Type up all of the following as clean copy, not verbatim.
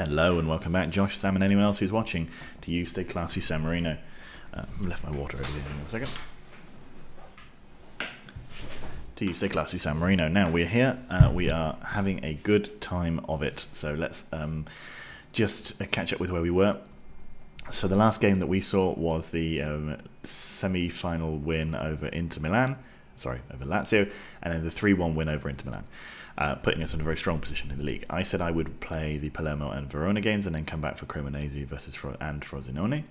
Hello and welcome back, Josh, Sam and anyone else who's watching to You Stay Classy Sammarino. Left my water over here in a second. To You Stay Classy Sammarino. Now we're here, we are having a good time of it, so let's just catch up with where we were. So the last game that we saw was the semi-final win over over Lazio, and then the 3-1 win over Inter Milan. Putting us in a very strong position in the league. I said I would play the Palermo and Verona games and then come back for Cremonese versus Frosinone.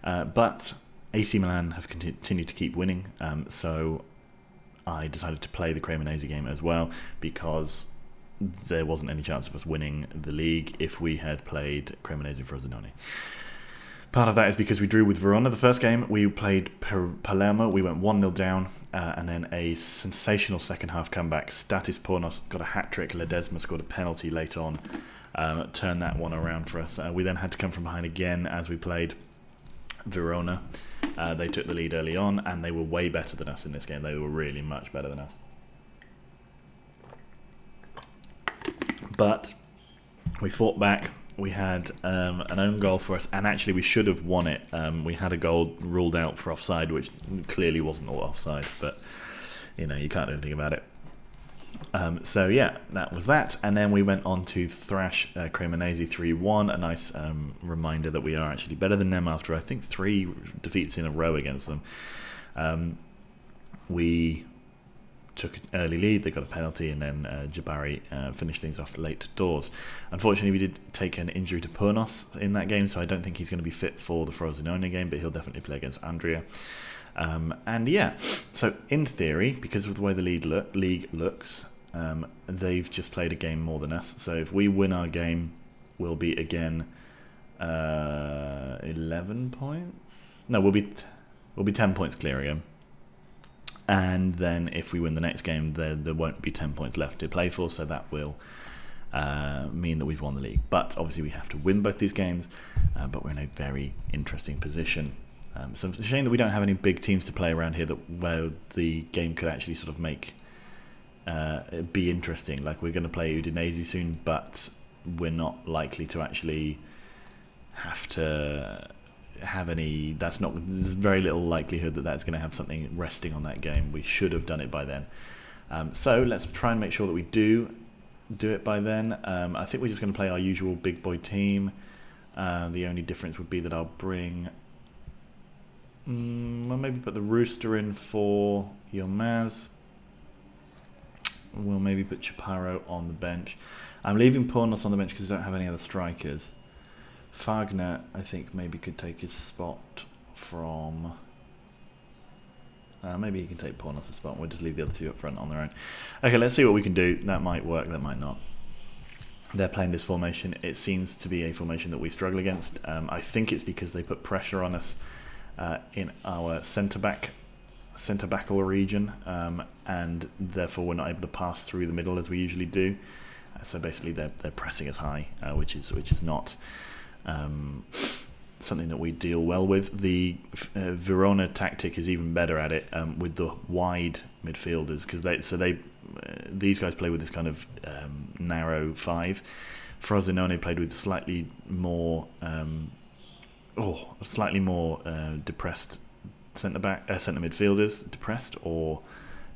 But AC Milan have continued to keep winning, so I decided to play the Cremonese game as well because there wasn't any chance of us winning the league if we had played Cremonese and Frosinone. Part of that is because we drew with Verona the first game. We played Palermo, we went 1-0 down, and then a sensational second half comeback. Statis Pornos got a hat-trick, Ledesma scored a penalty late on, turned that one around for us. We then had to come from behind again as we played Verona. They took the lead early on, and they were way better than us in this game. They were really much better than us. But we fought back. We had an own goal for us, and actually we should have won it. We had a goal ruled out for offside, which clearly wasn't all offside, but you can't do anything about it. So yeah, that was that, and then we went on to thrash Cremonese 3-1. A nice reminder that we are actually better than them after I think 3 defeats in a row against them. We took an early lead, they got a penalty, and then Jabari finished things off late doors. Unfortunately, we did take an injury to Pornos in that game, so I don't think he's going to be fit for the Frosinone game, but he'll definitely play against Andrea. And yeah, so in theory, because of the way the league looks, they've just played a game more than us. So if we win our game, we'll be again 11 points. No, we'll be 10 points clear again. And then if we win the next game, there won't be 10 points left to play for, so that will mean that we've won the league. But obviously we have to win both these games, but we're in a very interesting position. So it's a shame that we don't have any big teams to play around here where the game could actually sort of be interesting. Like, we're going to play Udinese soon, but we're not likely to actually have to have any. There's very little likelihood that that's going to have something resting on that game. We should have done it by then. So let's try and make sure that we do it by then. I think we're just going to play our usual big boy team. The only difference would be that I'll bring I'll maybe put the Rooster in for Yilmaz. We'll maybe put Chaparro on the bench. I'm leaving Pornos on the bench because we don't have any other strikers. Fagner, I think, maybe could take his spot from. Maybe he can take Pornos' spot. We'll just leave the other two up front on their own. Okay, let's see what we can do. That might work, that might not. They're playing this formation. It seems to be a formation that we struggle against. I think it's because they put pressure on us in our centre-backle region, and therefore we're not able to pass through the middle as we usually do. So basically they're pressing us high, which is not something that we deal well with. The Verona tactic is even better at it with the wide midfielders, because these guys play with this kind of narrow 5. Frosinone played with slightly more depressed centre midfielders, depressed or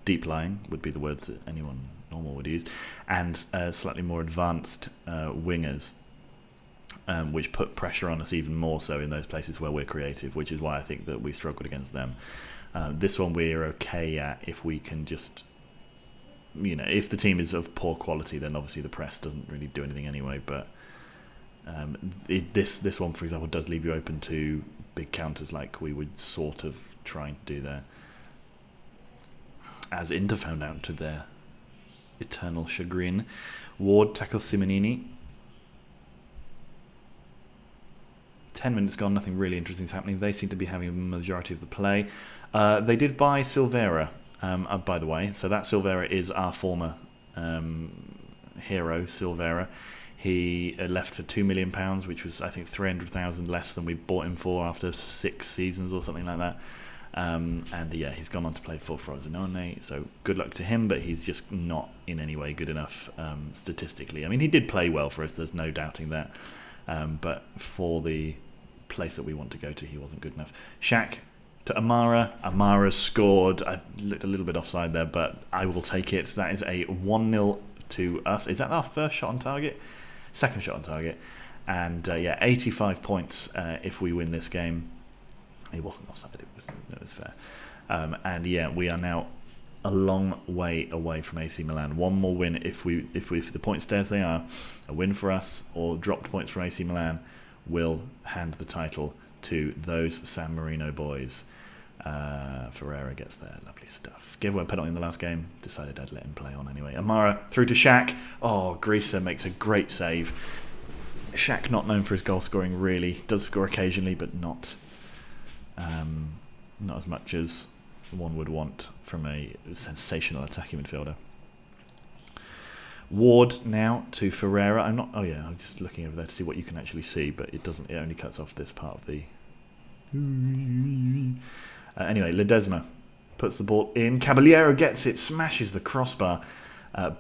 deep lying would be the words that anyone normal would use, and slightly more advanced wingers. Which put pressure on us even more so in those places where we're creative, which is why I think that we struggled against them. This one we're okay at if we can just, if the team is of poor quality, then obviously the press doesn't really do anything anyway. But this one, for example, does leave you open to big counters like we would sort of trying to do there. As Inter found out to their eternal chagrin, Ward tackles Sammarinese. 10 minutes gone, nothing really interesting is happening. They seem to be having a majority of the play. They did buy Silvera, by the way. So that Silvera is our former hero, Silvera. He left for £2 million, which was, I think, 300,000 less than we bought him for after 6 seasons or something like that. And yeah, he's gone on to play for Frosinone, so good luck to him, but he's just not in any way good enough statistically. I mean, he did play well for us, there's no doubting that, but for the place that we want to go to, he wasn't good enough. Shaq to Amara. Amara scored. I looked a little bit offside there, but I will take it. That is a 1-0 to us. Is that our first shot on target? Second shot on target. And yeah, 85 points if we win this game. It wasn't offside, it was fair. And yeah, we are now a long way away from AC Milan. One more win if the points stay as they are, a win for us, or dropped points from AC Milan, will hand the title to those San Marino boys. Ferreira gets there, lovely stuff. Gave away a penalty in the last game, decided I'd let him play on anyway. Amara through to Shaq. Oh, Grisa makes a great save. Shaq, not known for his goal scoring really, does score occasionally, but not as much as one would want from a sensational attacking midfielder. Ward now to Ferreira. I'm just looking over there to see what you can actually see, but it doesn't. It only cuts off this part of the. Anyway, Ledesma puts the ball in. Caballero gets it, smashes the crossbar.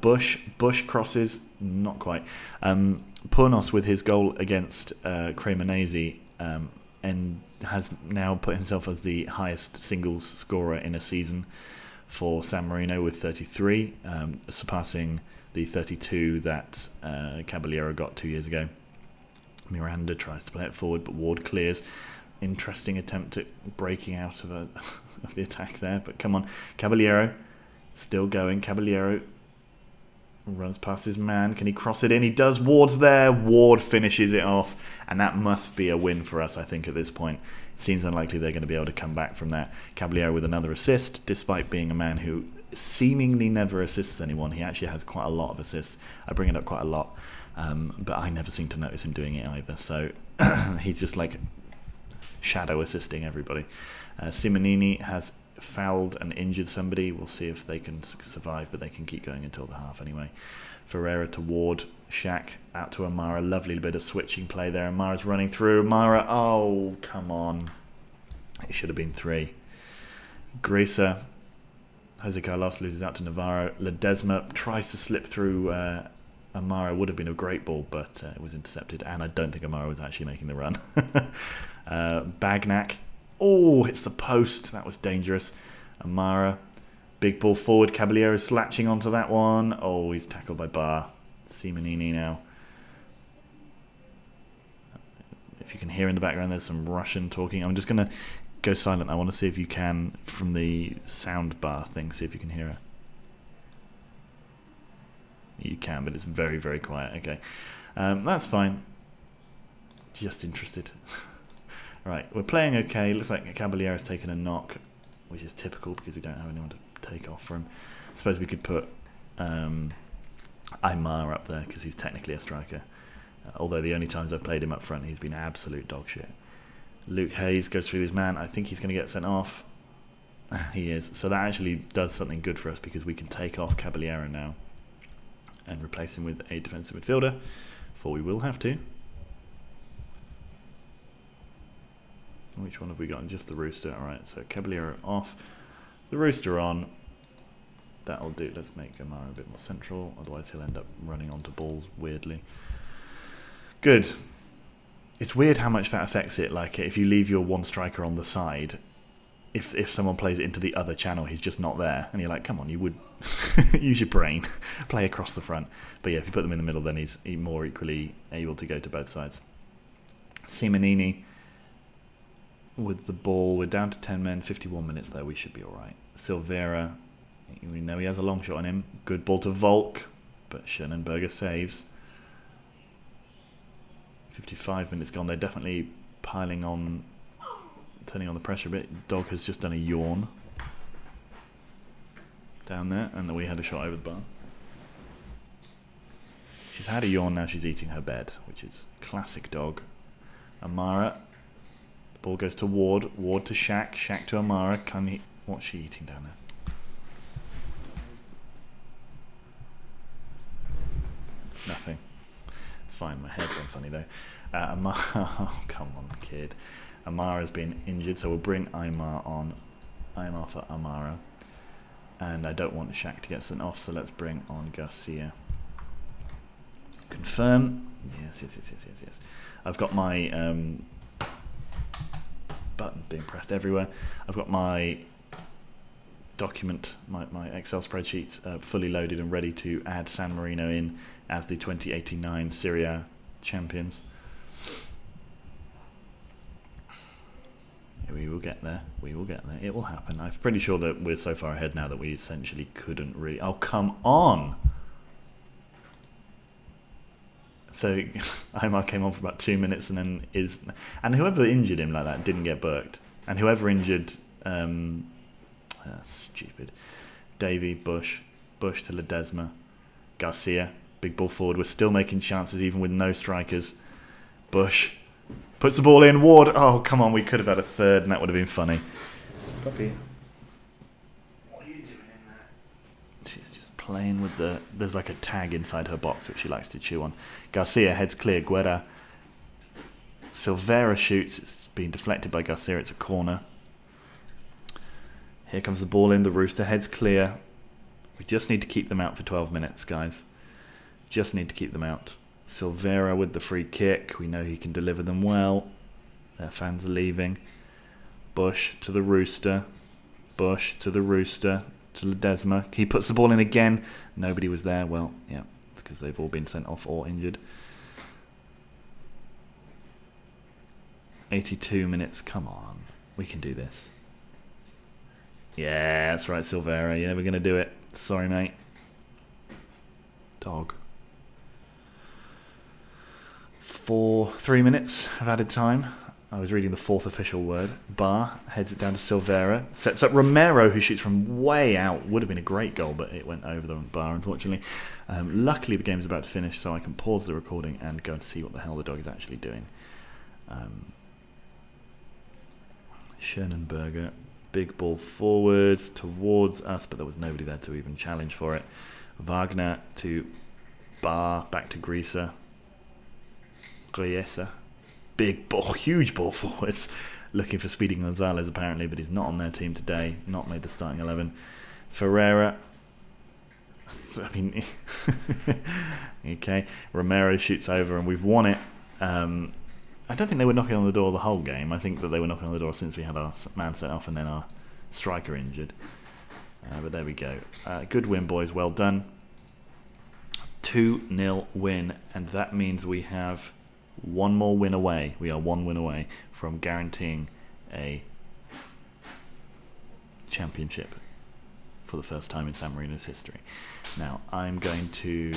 Bush crosses, not quite. Purnos with his goal against Cremonese and has now put himself as the highest singles scorer in a season for San Marino with 33, surpassing the 32 that Caballero got 2 years ago. Miranda tries to play it forward, but Ward clears. Interesting attempt at breaking out of the attack there, but come on. Caballero still going. Caballero runs past his man. Can he cross it in? He does. Ward's there. Ward finishes it off, and that must be a win for us, I think, at this point. It seems unlikely they're going to be able to come back from that. Caballero with another assist, despite being a man who seemingly never assists anyone. He actually has quite a lot of assists. I bring it up quite a lot, but I never seem to notice him doing it either. So he's just like shadow assisting everybody. Simonini has fouled and injured somebody. We'll see if they can survive, but they can keep going until the half anyway. Ferreira to Ward. Shaq out to Amara. Lovely bit of switching play there. Amara's running through. Amara, oh, come on. It should have been 3. Grisa. Jose Carlos loses out to Navarro. Ledesma tries to slip through Amara. Would have been a great ball, but it was intercepted, and I don't think Amara was actually making the run. Bagnac. Oh, hits the post. That was dangerous. Amara. Big ball forward. Caballero slatching onto that one. Oh, he's tackled by Barr. Simonini now. If you can hear in the background, there's some Russian talking. I'm just going to go silent. I want to see if you can, from the sound bar thing, see if you can hear it. You can, but it's very, very quiet. Okay. That's fine. Just interested. Right, we're playing okay. Looks like Caballero's taken a knock, which is typical because we don't have anyone to take off for him. I suppose we could put Aymar up there because he's technically a striker. Although the only times I've played him up front, he's been absolute dog shit. Luke Hayes goes through his man. I think he's going to get sent off. He is. So that actually does something good for us because we can take off Caballero now and replace him with a defensive midfielder, for we will have to. Which one have we got? Just the Rooster. Alright, so Caballero off. The Rooster on. That'll do. Let's make Amara a bit more central. Otherwise he'll end up running onto balls weirdly. Good. It's weird how much that affects it. Like, if you leave your one striker on the side, if someone plays it into the other channel, he's just not there. And you're like, come on, you would use your brain. Play across the front. But yeah, if you put them in the middle, then he's more equally able to go to both sides. Simonini with the ball. We're down to 10 men, 51 minutes there. We should be all right. Silveira, we know he has a long shot on him. Good ball to Volk, but Schönenberger saves. 55 minutes gone. They're definitely piling on, turning on the pressure a bit. Dog has just done a yawn down there, and then we had a shot over the bar. She's had a yawn, now she's eating her bed, which is classic Dog. Amara. The ball goes to Ward. Ward to Shaq. Shaq to Amara. What's she eating down there? Nothing. It's fine, my hair's gone funny though. Amara, oh, come on, kid. Amara's been injured, so we'll bring Aymar on Aymar for Amara. And I don't want Shaq to get sent off, so let's bring on Garcia. Confirm. Yes. I've got my buttons being pressed everywhere. I've got my document, my Excel spreadsheet fully loaded and ready to add San Marino in as the 2089 Serie A champions. We will get there. It will happen. I'm pretty sure that we're so far ahead now that we essentially couldn't really... Oh, come on! So, Aymar came on for about 2 minutes and then is... And whoever injured him like that didn't get booked. And whoever injured... stupid. Davey, Bush to Ledesma. Garcia, big ball forward. We're still making chances even with no strikers. Bush... puts the ball in. Ward. Oh, come on. We could have had a third and that would have been funny. Puppy. What are you doing in there? She's just playing with the... There's like a tag inside her box which she likes to chew on. Garcia heads clear. Guerra. Silvera shoots. It's being deflected by Garcia. It's a corner. Here comes the ball in. The Rooster heads clear. We just need to keep them out for 12 minutes, guys. Just need to keep them out. Silvera with the free kick. We know he can deliver them well. Their fans are leaving. Bush to the Rooster. Bush to the Rooster. To Ledesma. He puts the ball in again. Nobody was there. Well, yeah, it's because they've all been sent off or injured. 82 minutes. Come on. We can do this. Yeah, that's right, Silvera. You're never going to do it. Sorry, mate. Dog. 3 minutes of added time. I was reading the fourth official word. Bar heads it down to Silvera. Sets up Romero, who shoots from way out. Would have been a great goal, but it went over the bar, unfortunately. Luckily, the game's about to finish, so I can pause the recording and go and see what the hell the dog is actually doing. Schönenberger. Big ball forwards towards us, but there was nobody there to even challenge for it. Wagner to Bar, back to Griesa. Big ball, huge ball forwards. Looking for Speedy Gonzalez apparently, but he's not on their team today. Not made the starting 11. Ferreira. I mean, okay. Romero shoots over and we've won it. I don't think they were knocking on the door the whole game. I think that they were knocking on the door since we had our man set off and then our striker injured. But there we go. Good win, boys. Well done. 2-0 win, and that means we have one more win away. We are one win away from guaranteeing a championship for the first time in San Marino's history. Now, I'm going to...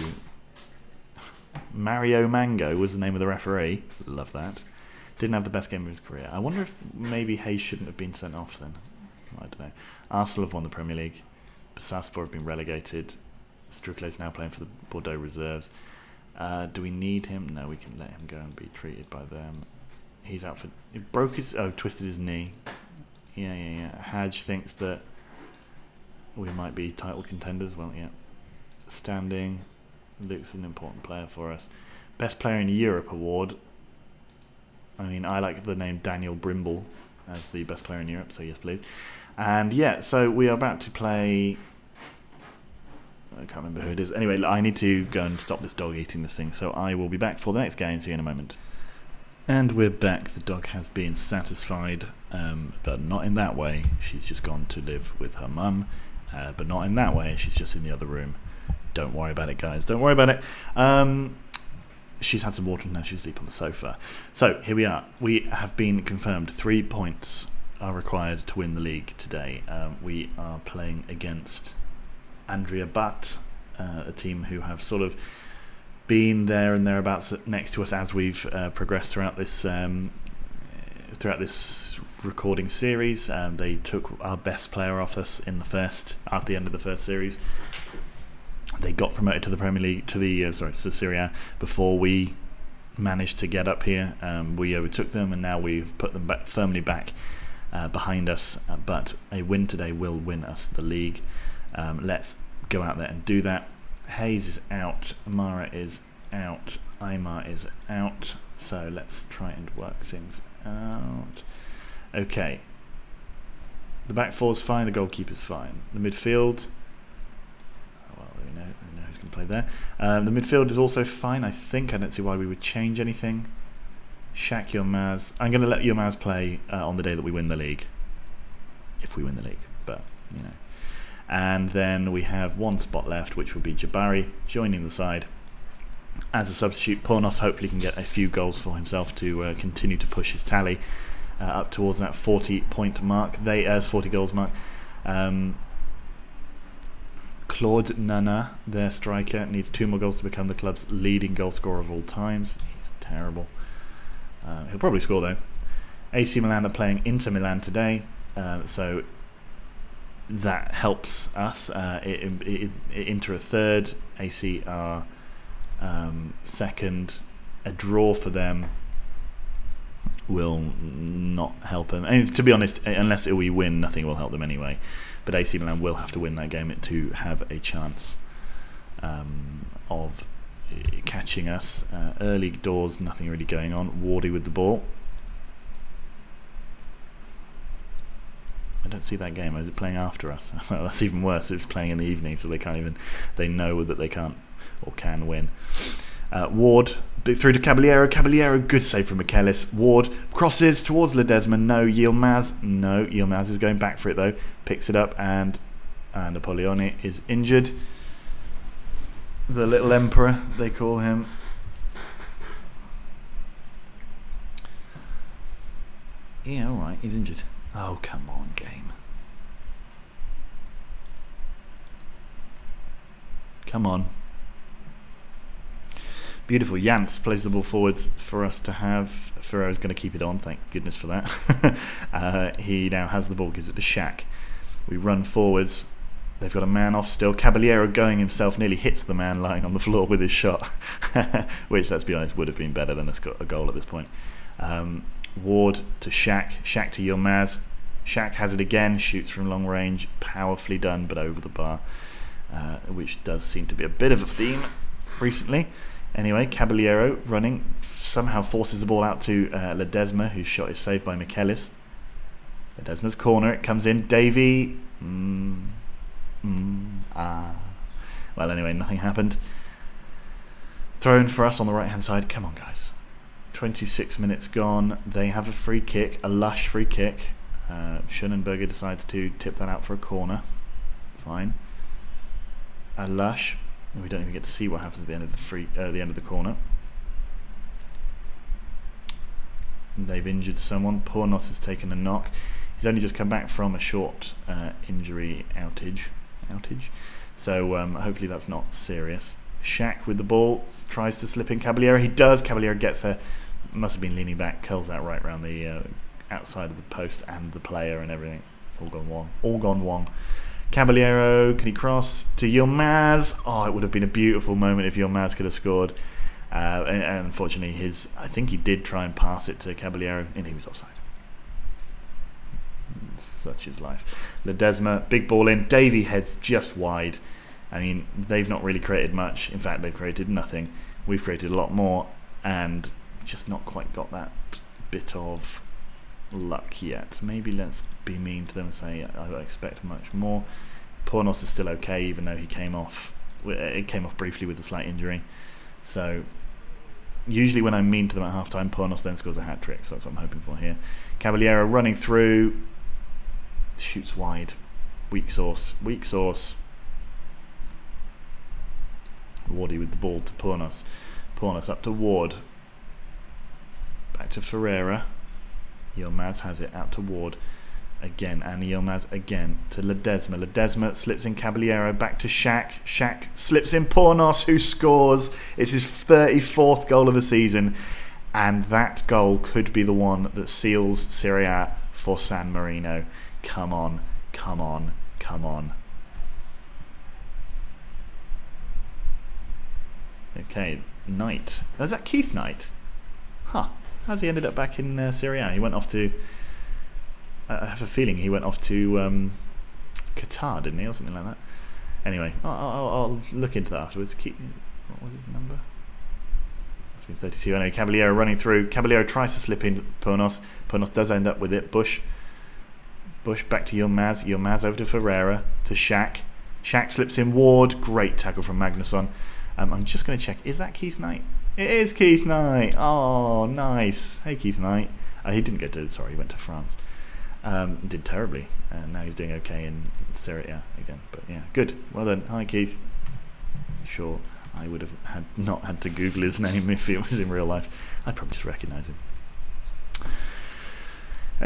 Mario Mango was the name of the referee. Love that. Didn't have the best game of his career. I wonder if maybe Hayes shouldn't have been sent off then. I don't know. Arsenal have won the Premier League. Besaspor have been relegated. Strukle's now playing for the Bordeaux reserves. Do we need him? No, we can let him go and be treated by them. He's out for... He broke his... Oh, twisted his knee. Yeah. Hadj thinks that we might be title contenders. Well, yeah. Standing... Luke's an important player for us. Best Player in Europe award. I mean, I like the name Daniel Brimble as the best player in Europe, so yes, please. And yeah, so we are about to play... I can't remember who it is. Anyway, I need to go and stop this dog eating this thing, so I will be back for the next game. See you in a moment. And we're back. The dog has been satisfied, but not in that way. She's just gone to live with her mum, but not in that way. She's just in the other room. Don't worry about it, guys. Don't worry about it. She's had some water and now she's asleep on the sofa. So, here we are. We have been confirmed. 3 points are required to win the league today. We are playing against Andrea Butt, a team who have sort of been there and thereabouts next to us as we've progressed throughout this recording series. They took our best player off us in at the end of the first series. They got promoted to the Premier League, to Serie A before we managed to get up here. We overtook them, and now we've put them firmly back behind us. But a win today will win us the league. Let's go out there and do that. Hayes is out. Amara is out. Aymar is out. So let's try and work things out. Okay. The back four's fine, the goalkeeper's fine. The midfield, well, we know who's going to play there. The midfield is also fine, I think. I don't see why we would change anything. Shaq Yilmaz. I'm going to let Yilmaz play on the day that we win the league. If we win the league, but, you know. And then we have one spot left, which will be Jabari joining the side as a substitute. Pornos hopefully can get a few goals for himself to continue to push his tally up towards that 40-point mark. 40 goals mark. Claude Nana, their striker, needs 2 more goals to become the club's leading goal scorer of all times. He's terrible. He'll probably score though. AC Milan are playing Inter Milan today, so that helps us. Inter are third, AC are second. A draw for them will not help them. And to be honest, unless we win, nothing will help them anyway. But AC Milan will have to win that game to have a chance of catching us. Early doors, nothing really going on. Wardy with the ball. I don't see that game. Is it playing after us? Well, that's even worse. It's playing in the evening, so they know that they can't or can win. Ward through to Caballero. Caballero, good save from Michelis. Ward crosses towards Ledesma. No. Yilmaz. No. Yilmaz is going back for it though. Picks it up and Apolloni is injured. The little emperor, they call him. Yeah, alright, he's injured. Oh, come on, game. Come on. Beautiful. Jans plays the ball forwards for us to have. Ferrero's going to keep it on, thank goodness for that. He now has the ball, gives it to Shaq. We run forwards. They've got a man off still. Caballero going himself nearly hits the man lying on the floor with his shot, which, let's be honest, would have been better than a goal at this point. Ward to Shaq. Shaq to Yilmaz. Shaq has it again, shoots from long range. Powerfully done, but over the bar, which does seem to be a bit of a theme recently. Anyway, Caballero running, somehow forces the ball out to Ledesma, whose shot is saved by Michelis. Ledesma's corner, it comes in. Davey. Well, anyway, nothing happened. Thrown for us on the right hand side. Come on, guys. 26 minutes gone. They have a free kick, a lush free kick. Schönenberger decides to tip that out for a corner. Fine. A lush. We don't even get to see what happens at the end of the end of the corner. They've injured someone. Pornos has taken a knock. He's only just come back from a short injury outage. So hopefully that's not serious. Shaq with the ball, tries to slip in Caballero. He does. Caballero gets there. Must have been leaning back, curls that right round the outside of the post and the player and everything. It's all gone wrong. All gone wrong. Caballero, can he cross to Yilmaz? Oh, it would have been a beautiful moment if Yilmaz could have scored. And unfortunately, I think he did try and pass it to Caballero, and he was offside. Such is life. Ledesma, big ball in. Davey heads just wide. I mean, they've not really created much. In fact, they've created nothing. We've created a lot more, and just not quite got that bit of luck yet. Maybe let's be mean to them and say I expect much more. Pornos is still okay, even though he came off. It came off briefly with a slight injury. So usually when I'm mean to them at half time, Pornos then scores a hat trick. So that's what I'm hoping for here. Caballero running through, shoots wide. Weak sauce. Wardy with the ball to Pornos. Pornos up to Ward. Back to Ferreira. Yilmaz has it out to Ward again, and Yilmaz again to Ledesma. Ledesma slips in Caballero, back to Shaq. Shaq slips in Pornos, who scores. It's his 34th goal of the season, and that goal could be the one that seals Serie A for San Marino. Come on. Okay, Knight. Oh, is that Keith Knight? Huh. How's he ended up back in Serie A? He went off to... I have a feeling he went off to Qatar, didn't he? Or something like that. Anyway, I'll look into that afterwards. What was his number? It's been 32. Anyway, Caballero running through. Caballero tries to slip in Pornos. Pornos does end up with it. Bush Bush back to Yilmaz. Yilmaz over to Ferreira. To Shaq. Shaq slips in Ward. Great tackle from Magnusson. I'm just going to check. Is that Keith Knight? It is Keith Knight. Oh, nice. Hey, Keith Knight. He didn't go to... Sorry, he went to France. Did terribly. And now he's doing okay in Serie A again. But yeah, good. Well done. Hi, Keith. Sure, I would have not had to Google his name if it was in real life. I'd probably just recognise him.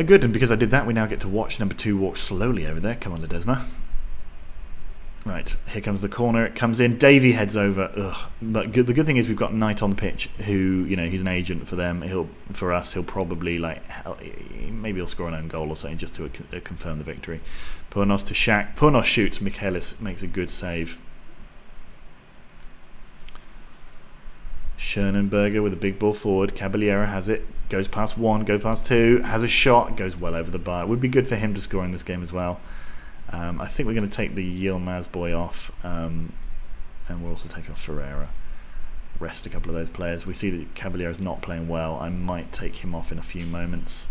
Good, and because I did that, we now get to watch number 2 walk slowly over there. Come on, Ledesma. Right, here comes the corner. It comes in. Davey heads over. Ugh. But the good thing is we've got Knight on the pitch, who, you know, he's an agent for them. For us, he'll probably maybe he'll score an own goal or something just to confirm the victory. Purnos to Shaq. Purnos shoots. Michaelis makes a good save. Schönenberger with a big ball forward. Caballero has it. Goes past 1. Goes past 2. Has a shot. Goes well over the bar. It would be good for him to score in this game as well. I think we're going to take the Yilmaz boy off, and we'll also take off Ferreira. Rest a couple of those players. We see that Caballero's not playing well. I might take him off in a few moments,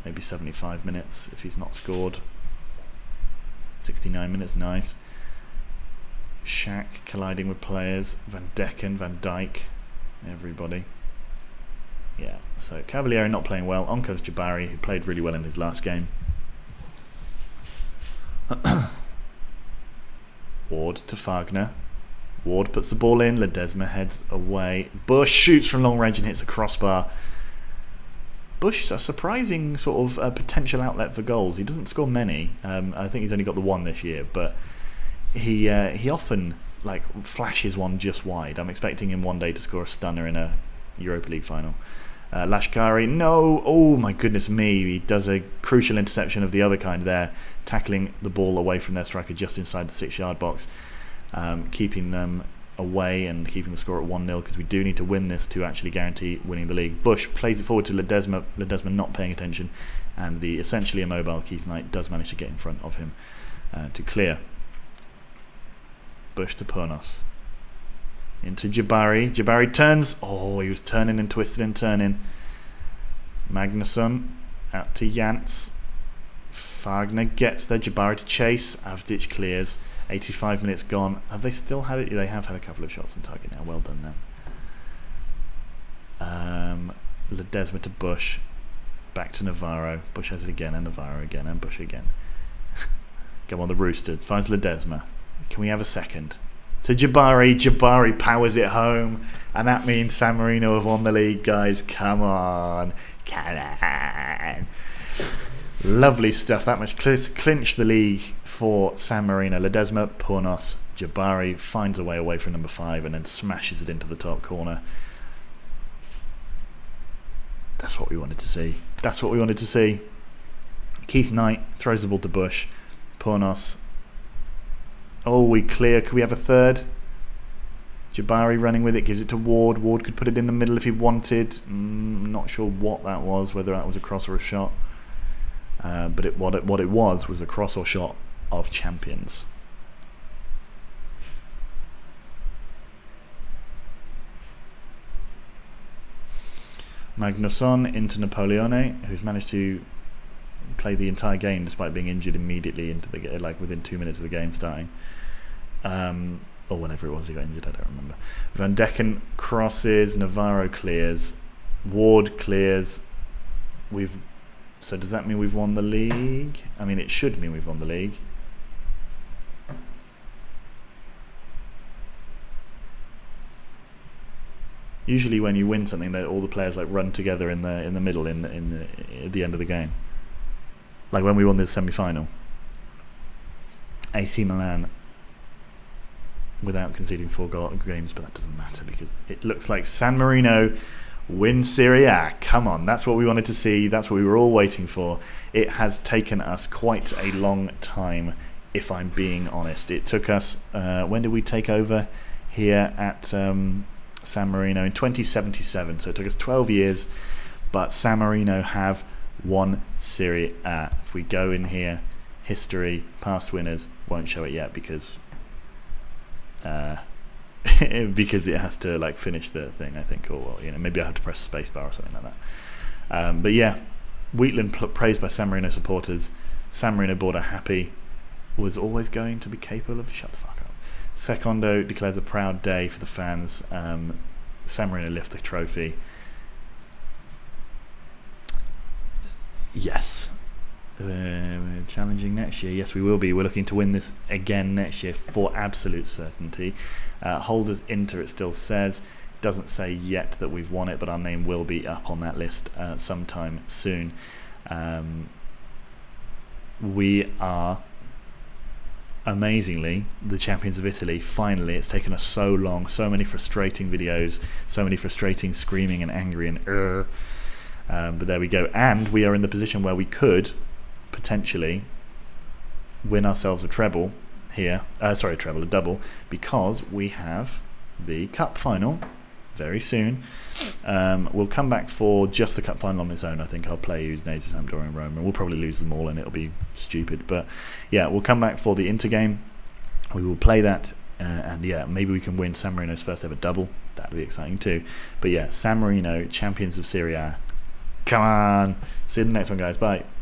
maybe 75 minutes if he's not scored. 69 minutes, nice. Shaq colliding with players. Van Decken, Van Dijk, everybody. Yeah, so Caballero not playing well. On comes Jabari, who played really well in his last game. Ward to Fagner. Ward puts the ball in. Ledesma heads away. Bush shoots from long range and hits a crossbar. Bush, a surprising sort of potential outlet for goals. He doesn't score many. I think he's only got the one this year, but he often flashes one just wide. I'm expecting him one day to score a stunner in a Europa League final. Lashkari, no, oh my goodness me, he does a crucial interception of the other kind there, tackling the ball away from their striker just inside the 6-yard box, keeping them away and keeping the score at 1-0, because we do need to win this to actually guarantee winning the league. Bush plays it forward to Ledesma, Ledesma not paying attention, and the essentially immobile Keith Knight does manage to get in front of him to clear. Bush to Purnos. Into Jabari. Jabari turns. Oh, he was turning and twisted and turning. Magnusson out to Jantz. Fagner gets there. Jabari to chase. Avdic clears. 85 minutes gone. Have they still had it? They have had a couple of shots on target now. Well done them. Ledesma to Bush. Back to Navarro. Bush has it again, and Navarro again, and Bush again. Come on, the Rooster. Finds Ledesma. Can we have a second? To Jabari. Jabari powers it home, and that means San Marino have won the league, guys. Come on. Come on. Lovely stuff. That much clinch the league for San Marino. Ledesma, Purnos, Jabari finds a way away from number 5 and then smashes it into the top corner. That's what we wanted to see. That's what we wanted to see. Keith Knight throws the ball to Bush. Purnos. Oh, we clear. Could we have a third? Jabari running with it, gives it to Ward. Ward could put it in the middle if he wanted. Not sure what that was, whether that was a cross or a shot. But what it was a cross or shot of champions. Magnusson into Napoleone, who's managed to play the entire game despite being injured immediately into the within 2 minutes of the game starting, or whenever it was he got injured. I don't remember. Van Decken crosses. Navarro clears. Ward clears. So does that mean we've won the league? I mean, it should mean we've won the league. Usually, when you win something, all the players run together in the middle at the end of the game. Like when we won the semi-final, AC Milan, without conceding 4 games, but that doesn't matter because it looks like San Marino win Serie A. Come on, that's what we wanted to see. That's what we were all waiting for. It has taken us quite a long time, if I'm being honest. It took us, when did we take over here at San Marino? In 2077, so it took us 12 years, but San Marino have won Serie A. If we go in here, history, past winners, won't show it yet because because it has to finish the thing, I think, or maybe I have to press spacebar or something like that. But yeah, Wheatland praised by San Marino supporters. San Marino board are happy. Was always going to be capable of... Shut the fuck up. Secondo declares a proud day for the fans. San Marino lift the trophy. Yes. We're challenging next year. Yes, we will be. We're looking to win this again next year for absolute certainty. Holders Inter, it still says. Doesn't say yet that we've won it, but our name will be up on that list sometime soon. We are... amazingly the champions of Italy. Finally, it's taken us so long, so many frustrating videos, so many frustrating screaming and angry and but there we go, and we are in the position where we could potentially win ourselves a treble here, a double, because we have the cup final very soon. We'll come back for just the cup final on its own. I think I'll play Udinese, Sampdoria and Roma, and we'll probably lose them all and it'll be stupid, but yeah, we'll come back for the Inter game. We will play that, and yeah, maybe we can win San Marino's first ever double. That'd be exciting too. But yeah, San Marino, champions of Serie A. Come on, see you in the next one, guys. Bye.